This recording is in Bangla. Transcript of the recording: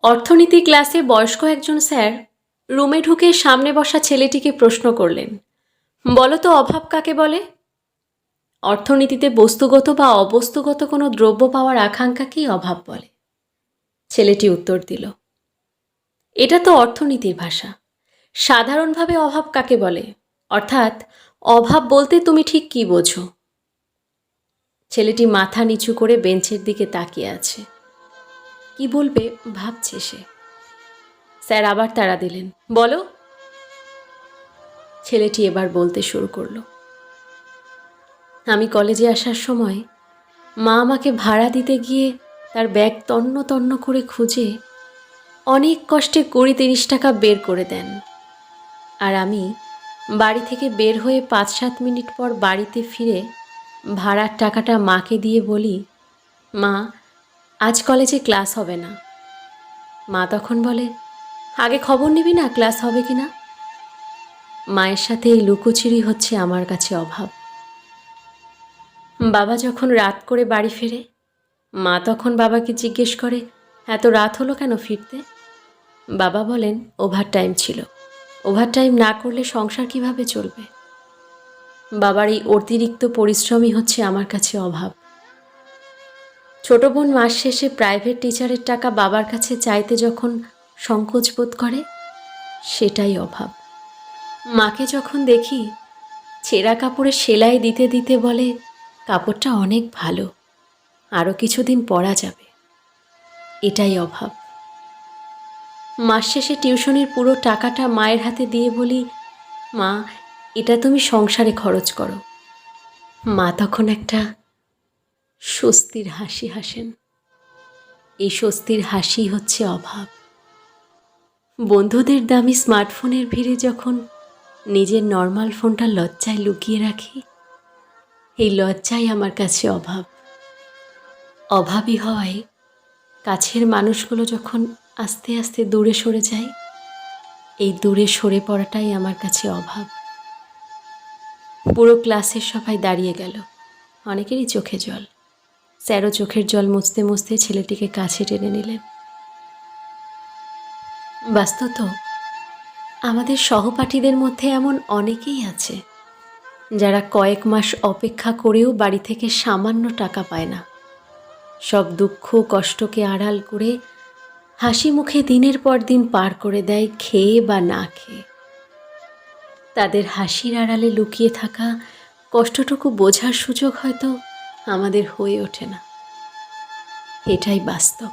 অর্থনীতি ক্লাসে বয়স্ক একজন স্যার রুমে ঢুকে সামনে বসা ছেলেটিকে প্রশ্ন করলেন, বলো তো অভাব কাকে বলে? অর্থনীতিতে বস্তুগত বা অবস্তুগত কোনো দ্রব্য পাওয়ার আকাঙ্ক্ষাকেই অভাব বলে। ছেলেটি উত্তর দিল, এটা তো অর্থনীতির ভাষা। সাধারণভাবে অভাব কাকে বলে, অর্থাৎ অভাব বলতে তুমি ঠিক কী বোঝো? ছেলেটি মাথা নিচু করে বেঞ্চের দিকে তাকিয়ে আছে। কি বলবে ভাবছে সে। স্যার আবার তাড়া দিলেন, বলো। ছেলেটি এবার বলতে শুরু করলো, আমি কলেজে আসার সময় মা আমাকে ভাড়া দিতে গিয়ে তার ব্যাগ তন্ন তন্ন করে খুঁজে অনেক কষ্টে 20-30 টাকা বের করে দেন। আর আমি বাড়ি থেকে বের হয়ে 5-7 মিনিট পর বাড়িতে ফিরে ভাড়ার টাকাটা মাকে দিয়ে বলি, মা আজ কলেজে ক্লাস হবে না। মা তখন বলে, আগে খবর নিবি না ক্লাস হবে কি না? মায়ের সাথে এই লুকোচুরি হচ্ছে আমার কাছে অভাব। বাবা যখন রাত করে বাড়ি ফেরে, মা তখন বাবাকে জিজ্ঞেস করে, এত রাত হলো কেন ফিরতে? বাবা বলেন, ওভারটাইম ছিল। ওভারটাইম না করলে সংসার কিভাবে চলবে? বাবার এই অতিরিক্ত পরিশ্রমই হচ্ছে আমার কাছে অভাব। ছোট বোন মাস শেষে প্রাইভেট টিচারের টাকা বাবার কাছে চাইতে যখন সংকোচ বোধ করে, সেটাই অভাব। মাকে যখন দেখি ছেঁড়া কাপড়ে সেলাই দিতে দিতে বলে, কাপড়টা অনেক ভালো, আরও কিছুদিন পরা যাবে, এটাই অভাব। মাস শেষে টিউশনির পুরো টাকাটা মায়ের হাতে দিয়ে বলি, মা এটা তুমি সংসারে খরচ করো। মা তখন একটা স্বস্তির হাসি হাসেন। এই স্বস্তির হাসি হচ্ছে অভাব। বন্ধুদের দামি স্মার্টফোনের ভিড়ে যখন নিজের নর্মাল ফোনটা লজ্জায় লুকিয়ে রাখি, এই লজ্জাই আমার কাছে অভাব। অভাবী হওয়ায় কাছের মানুষগুলো যখন আস্তে আস্তে দূরে সরে যায়, এই দূরে সরে পড়াটাই আমার কাছে অভাব। পুরো ক্লাসের সবাই দাঁড়িয়ে গেল, অনেকেরই চোখে জল। স্যারও চোখের জল মুছতে মুছতে ছেলেটিকে কাছে টেনে নিলেন। বাস্তত আমাদের সহপাঠীদের মধ্যে এমন অনেকেই আছে যারা কয়েক মাস অপেক্ষা করেও বাড়ি থেকে সামান্য টাকা পায় না। সব দুঃখ কষ্টকে আড়াল করে হাসি মুখে দিনের পর দিন পার করে দেয়, খেয়ে বা না খেয়ে। তাদের হাসির আড়ালে লুকিয়ে থাকা কষ্টটুকু বোঝার সুযোগ হয়তো আমাদের হয়ে ওঠে না। এটাই বাস্তব।